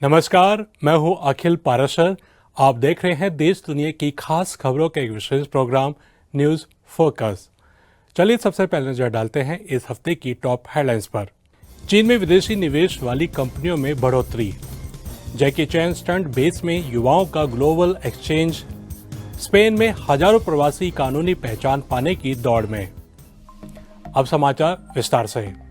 नमस्कार, मैं हूं अखिल पाराशर। आप देख रहे हैं देश दुनिया की खास खबरों का एक विशेष प्रोग्राम न्यूज फोकस। चलिए सबसे पहले नजर डालते हैं इस हफ्ते की टॉप हेडलाइंस पर। चीन में विदेशी निवेश वाली कंपनियों में बढ़ोतरी। जैकी चैन स्टंट बेस में युवाओं का ग्लोबल एक्सचेंज। स्पेन में हजारों प्रवासी कानूनी पहचान पाने की दौड़ में। अब समाचार विस्तार से।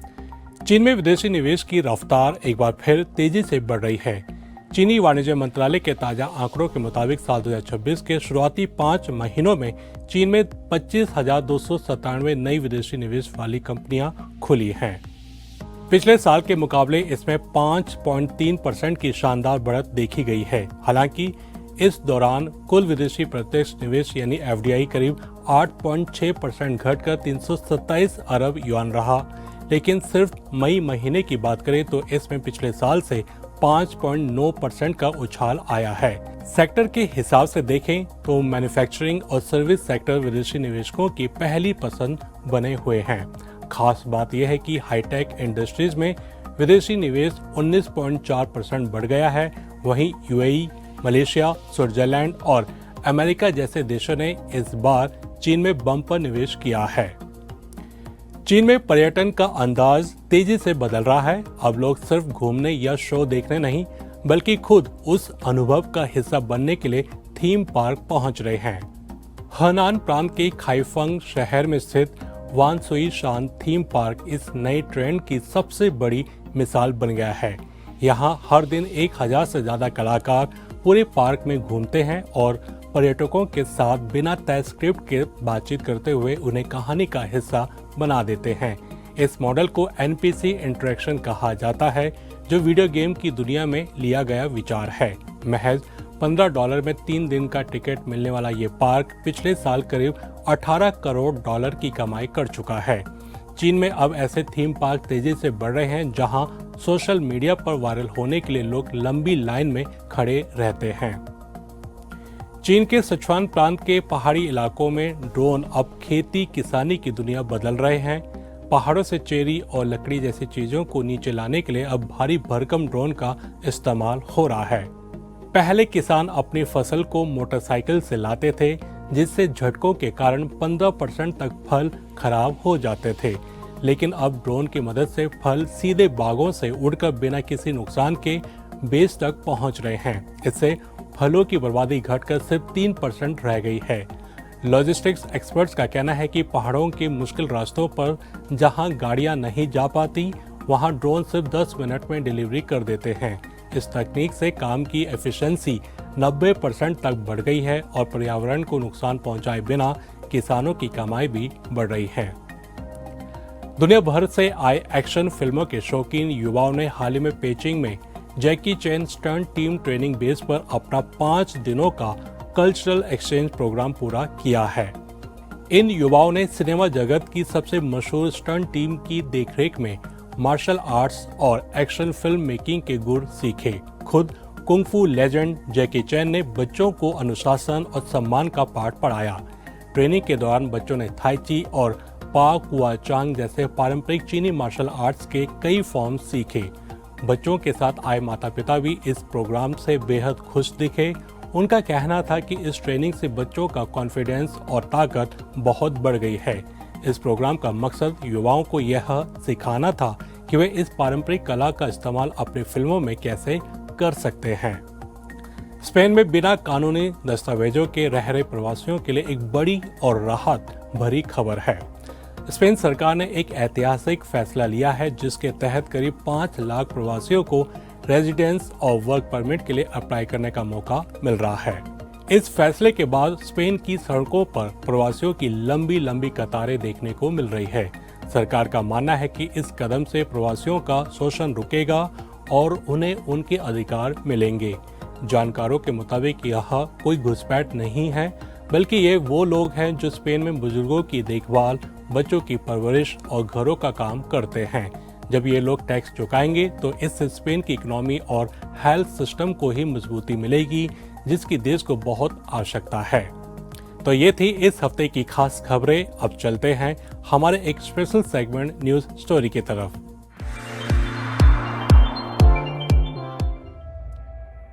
चीन में विदेशी निवेश की रफ्तार एक बार फिर तेजी से बढ़ रही है। चीनी वाणिज्य मंत्रालय के ताजा आंकड़ों के मुताबिक साल 2026 के शुरुआती 5 महीनों में चीन में 25,297 नई विदेशी निवेश वाली कंपनियां खुली हैं। पिछले साल के मुकाबले इसमें 5.3% की शानदार बढ़त देखी गई है। हालांकि इस दौरान कुल विदेशी प्रत्यक्ष निवेश यानी एफडीआई करीब 8.6% घटकर 327 अरब युआन रहा। लेकिन सिर्फ मई महीने की बात करें तो इसमें पिछले साल से 5.9% का उछाल आया है। सेक्टर के हिसाब से देखें तो मैन्युफैक्चरिंग और सर्विस सेक्टर विदेशी निवेशकों की पहली पसंद बने हुए हैं। खास बात यह है कि हाईटेक इंडस्ट्रीज में विदेशी निवेश 19.4% बढ़ गया है। वहीं यूएई, मलेशिया, स्विट्जरलैंड और अमेरिका जैसे देशों ने इस बार चीन में बम्पर निवेश किया है। चीन में पर्यटन का अंदाज तेजी से बदल रहा है। अब लोग सिर्फ घूमने या शो देखने नहीं बल्कि खुद उस अनुभव का हिस्सा बनने के लिए थीम पार्क पहुंच रहे हैं। हेनान प्रांत के खाइफंग शहर में स्थित वानसुई शान थीम पार्क इस नए ट्रेंड की सबसे बड़ी मिसाल बन गया है। यहां हर दिन 1000 से ज्यादा कलाकार पूरे पार्क में घूमते हैं और पर्यटकों के साथ बिना तय स्क्रिप्ट के बातचीत करते हुए उन्हें कहानी का हिस्सा बना देते हैं। इस मॉडल को एनपीसी इंटरेक्शन कहा जाता है, जो वीडियो गेम की दुनिया में लिया गया विचार है। महज $15 में 3 दिन का टिकट मिलने वाला ये पार्क पिछले साल करीब $18 करोड़ की कमाई कर चुका है। चीन में अब ऐसे थीम पार्क तेजी से बढ़ रहे हैं, जहां सोशल मीडिया पर वायरल होने के लिए लोग लंबी लाइन में खड़े रहते हैं। चीन के सिचुआन प्रांत के पहाड़ी इलाकों में ड्रोन अब खेती किसानी की दुनिया बदल रहे हैं। पहाड़ों से चेरी और लकड़ी जैसी चीजों को नीचे लाने के लिए अब भारी भरकम ड्रोन का इस्तेमाल हो रहा है। पहले किसान अपनी फसल को मोटरसाइकिल से लाते थे, जिससे झटकों के कारण 15% तक फल खराब हो जाते थे। लेकिन अब ड्रोन की मदद से फल सीधे बागों से उड़कर बिना किसी नुकसान के बेस तक पहुंच रहे हैं। इससे फलों की बर्बादी घटकर सिर्फ 3% रह गई है। लॉजिस्टिक्स एक्सपर्ट्स का कहना है कि पहाड़ों के मुश्किल रास्तों पर जहां गाड़ियां नहीं जा पाती, वहां ड्रोन सिर्फ 10 मिनट में डिलीवरी कर देते हैं। इस तकनीक से काम की एफिशिएंसी 90% तक बढ़ गई है और पर्यावरण को नुकसान पहुंचाए बिना किसानों की कमाई भी बढ़ रही है। दुनिया भर से आए एक्शन फिल्मों के शौकीन युवाओं ने हाल ही में पेचिंग में जैकी चैन स्टंट टीम ट्रेनिंग बेस पर अपना 5 दिनों का कल्चरल एक्सचेंज प्रोग्राम पूरा किया है। इन युवाओं ने सिनेमा जगत की सबसे मशहूर स्टंट टीम की देखरेख में मार्शल आर्ट्स और एक्शन फिल्म मेकिंग के गुर सीखे। खुद कुंग-फू लेजेंड जैकी चैन ने बच्चों को अनुशासन और सम्मान का पाठ पढ़ाया। ट्रेनिंग के दौरान बच्चों ने थाई ची और पा कुआ चांग जैसे पारंपरिक चीनी मार्शल आर्ट्स के कई फॉर्म सीखे। बच्चों के साथ आए माता पिता भी इस प्रोग्राम से बेहद खुश दिखे। उनका कहना था कि इस ट्रेनिंग से बच्चों का कॉन्फिडेंस और ताकत बहुत बढ़ गई है। इस प्रोग्राम का मकसद युवाओं को यह सिखाना था कि वे इस पारंपरिक कला का इस्तेमाल अपनी फिल्मों में कैसे कर सकते हैं। स्पेन में बिना कानूनी दस्तावेजों के रह रहे प्रवासियों के लिए एक बड़ी और राहत भरी खबर है। स्पेन सरकार ने एक ऐतिहासिक फैसला लिया है, जिसके तहत करीब 5 लाख प्रवासियों को रेजिडेंस और वर्क परमिट के लिए अप्लाई करने का मौका मिल रहा है। इस फैसले के बाद स्पेन की सड़कों पर प्रवासियों की लंबी लंबी कतारें देखने को मिल रही है। सरकार का मानना है कि इस कदम से प्रवासियों का शोषण रुकेगा और उन्हें उनके अधिकार मिलेंगे। जानकारों के मुताबिक यह कोई घुसपैठ नहीं है, बल्कि ये वो लोग हैं जो स्पेन में बुजुर्गों की देखभाल, बच्चों की परवरिश और घरों का काम करते हैं। जब ये लोग टैक्स चुकाएंगे तो इससे स्पेन की इकोनॉमी और हेल्थ सिस्टम को ही मजबूती मिलेगी, जिसकी देश को बहुत आवश्यकता है। तो ये थी इस हफ्ते की खास खबरें। अब चलते हैं हमारे एक स्पेशल सेगमेंट न्यूज स्टोरी की तरफ।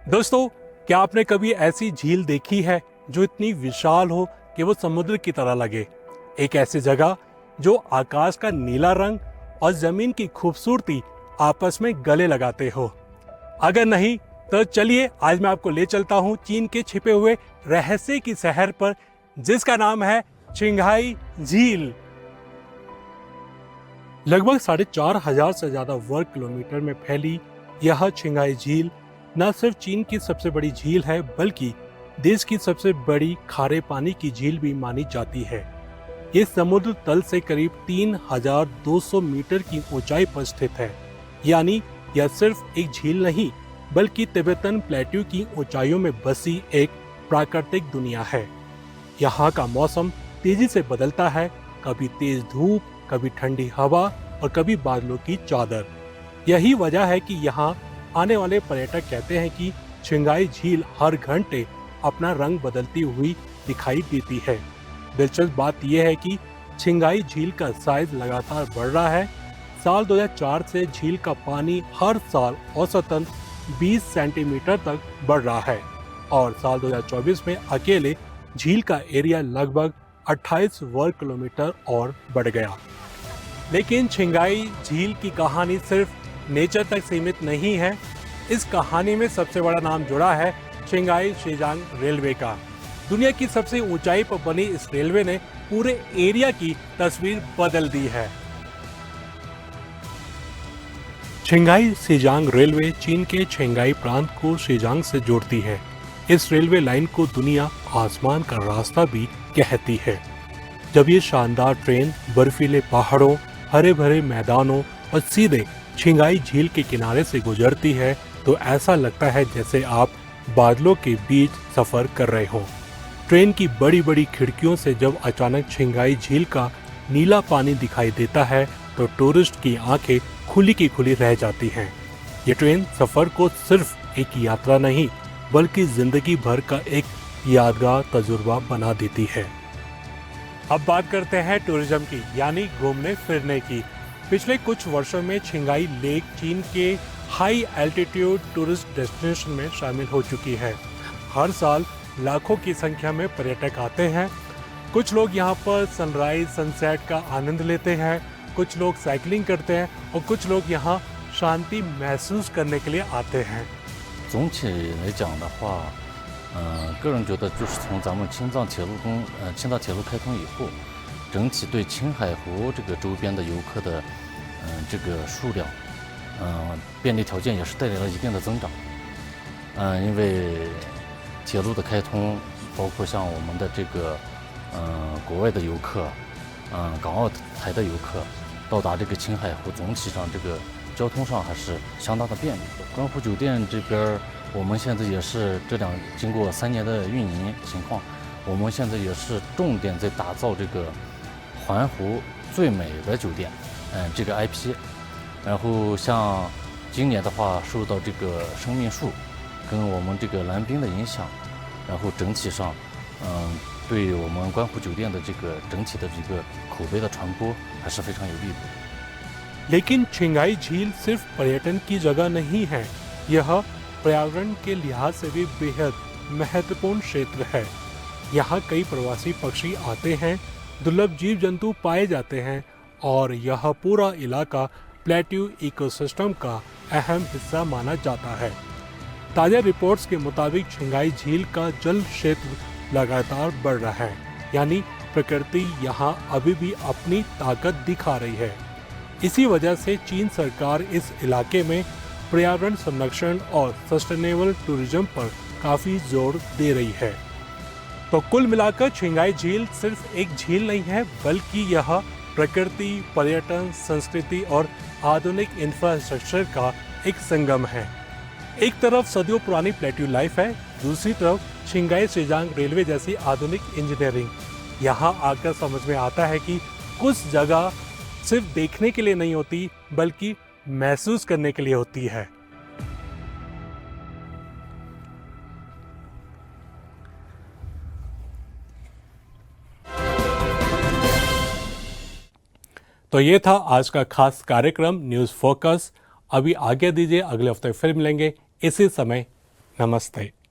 दोस्तों, क्या आपने कभी ऐसी झील देखी है जो इतनी विशाल हो कि वो समुद्र की तरह लगे? एक ऐसी जगह जो आकाश का नीला रंग और जमीन की खूबसूरती आपस में गले लगाते हो। अगर नहीं तो चलिए आज मैं आपको ले चलता हूँ चीन के छिपे हुए रहस्य की शहर पर, जिसका नाम है चिंगहाई झील। लगभग 4,500 से ज्यादा वर्ग किलोमीटर में फैली यह चिंगहाई झील न सिर्फ चीन की सबसे बड़ी झील है, बल्कि देश की सबसे बड़ी खारे पानी की झील भी मानी जाती है। ये समुद्र तल से करीब 3,200 मीटर की ऊंचाई पर स्थित है। यानी यह सिर्फ एक झील नहीं, बल्कि तिब्बतन प्लेट्यू की ऊंचाइयों में बसी एक प्राकृतिक दुनिया है। यहाँ का मौसम तेजी से बदलता है, कभी तेज धूप, कभी ठंडी हवा और कभी बादलों की चादर। यही वजह है कि यहाँ आने वाले पर्यटक कहते हैं कि चिंगाई झील हर घंटे अपना रंग बदलती हुई दिखाई देती है। दिलचस्प बात यह है कि चिंगाई झील का साइज लगातार बढ़ रहा है। साल 2004 से झील का पानी हर साल औसतन 20 सेंटीमीटर तक बढ़ रहा है और साल 2024 में अकेले झील का एरिया लगभग 28 वर्ग किलोमीटर और बढ़ गया। लेकिन चिंगाई झील की कहानी सिर्फ नेचर तक सीमित नहीं है। इस कहानी में सबसे बड़ा नाम जुड़ा है चिंगाई शीजांग रेलवे का। दुनिया की सबसे ऊंचाई पर बनी इस रेलवे ने पूरे एरिया की तस्वीर बदल दी है। चिंगाई शीजांग रेलवे चीन के चिंगाई प्रांत को शीजांग से जोड़ती है। इस रेलवे लाइन को दुनिया आसमान का रास्ता भी कहती है। जब ये शानदार ट्रेन बर्फीले पहाड़ों, हरे भरे मैदानों और सीधे चिंगाई झील के किनारे से गुजरती है तो ऐसा लगता है जैसे आप बादलों के बीच सफर कर रहे हो। ट्रेन की बड़ी बड़ी खिड़कियों से जब अचानक चिंगाई झील का नीला पानी दिखाई देता है तो टूरिस्ट की आंखें खुली की खुली रह जाती हैं। ये ट्रेन सफर को सिर्फ एक यात्रा नहीं, बल्कि जिंदगी भर का एक यादगार तजुर्बा बना देती है। अब बात करते हैं टूरिज्म की, यानी घूमने फिरने की। पिछले कुछ वर्षों में चिंगाई लेक चीन के हाई एल्टीट्यूड टूरिस्ट डेस्टिनेशन में शामिल हो चुकी है। हर साल लाखों की संख्या में पर्यटक आते हैं। कुछ लोग यहाँ पर सनराइज सनसेट का आनंद लेते हैं, कुछ लोग साइकिलिंग करते हैं और कुछ लोग यहाँ शांति महसूस करने के लिए आते हैं। 总体来讲的话，个人觉得就是从咱们青藏铁路开通以后，整体对青海湖这个周边的游客的，这个数量，便利条件也是带来了一定的增长。因为铁路的开通，包括像我们的这个，国外的游客，港澳台的游客，到达这个青海湖，总体上这个交通上还是相当的便利。观湖酒店这边，我们现在也是经过3年的运营情况，我们现在也是重点在打造这个环湖最美的酒店，这个 IP。然后像今年的话，受到这个生命树跟我们这个蓝冰的影响，然后整体上，对我们观湖酒店的这个整体的这个口碑的传播还是非常有利的。 लेकिन चिंगाई झील सिर्फ पर्यटन की जगह नहीं है, यह पर्यावरण के लिहाज से भी बेहद महत्वपूर्ण क्षेत्र है। यहाँ कई प्रवासी पक्षी आते हैं, दुर्लभ जीव जंतु पाए जाते हैं और यह पूरा इलाका प्लेट्यू इकोसिस्टम का अहम हिस्सा माना जाता है। ताज़ा रिपोर्ट्स के मुताबिक चिंगाई झील का जल क्षेत्र लगातार बढ़ रहा है, यानी प्रकृति यहाँ अभी भी अपनी ताकत दिखा रही है। इसी वजह से चीन सरकार इस इलाके में पर्यावरण संरक्षण और सस्टेनेबल टूरिज्म पर काफी जोर दे रही है। तो कुल मिलाकर चिंगाई झील सिर्फ एक झील नहीं है, बल्कि यह प्रकृति, पर्यटन, संस्कृति और आधुनिक इंफ्रास्ट्रक्चर का एक संगम है। एक तरफ सदियों पुरानी प्लेट्यू लाइफ है, दूसरी तरफ चिंगाई शीजांग रेलवे जैसी आधुनिक इंजीनियरिंग। यहाँ आकर समझ में आता है कि कुछ जगह सिर्फ देखने के लिए नहीं होती, बल्कि महसूस करने के लिए होती है। तो ये था आज का खास कार्यक्रम न्यूज़ फोकस। अभी आगे दीजिए, अगले हफ्ते फिर मिलेंगे इसी समय। नमस्ते।